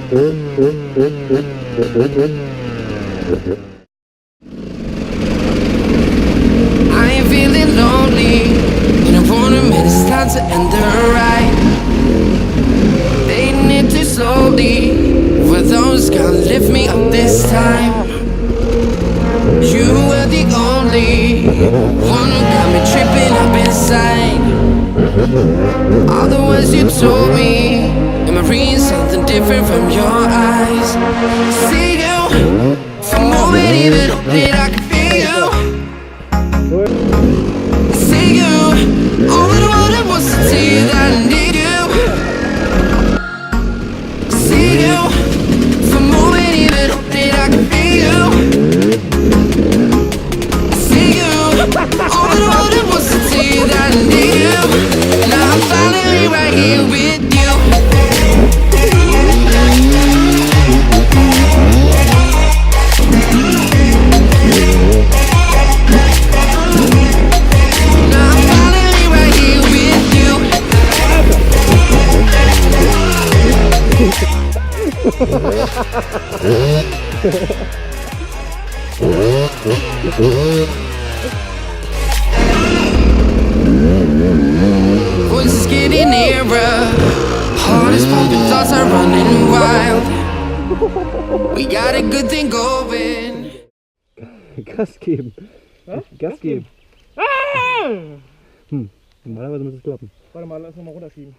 I ain't feeling lonely, and I wanna admit it's time to end the ride. Fading it too slowly, for those gonna lift me up this time. You were the only one who got me tripping up inside. All the words you told me, am I reading something different from your eyes? See you, for a moment even that I can feel you. See you, all that I wanted was to tell you that I need you. See you, for a moment even that I can feel you. See you, all that I wanted was to tell you that I need you. Now I'm finally right here with you. Now I'm finally right here with you. Voices getting nearer, heart is pumping, thoughts are running wild. We got a good thing going. Gas geben. Ja? Gas geben. Ah! Normalerweise muss es klappen. Warte mal, lass nochmal runterschieben.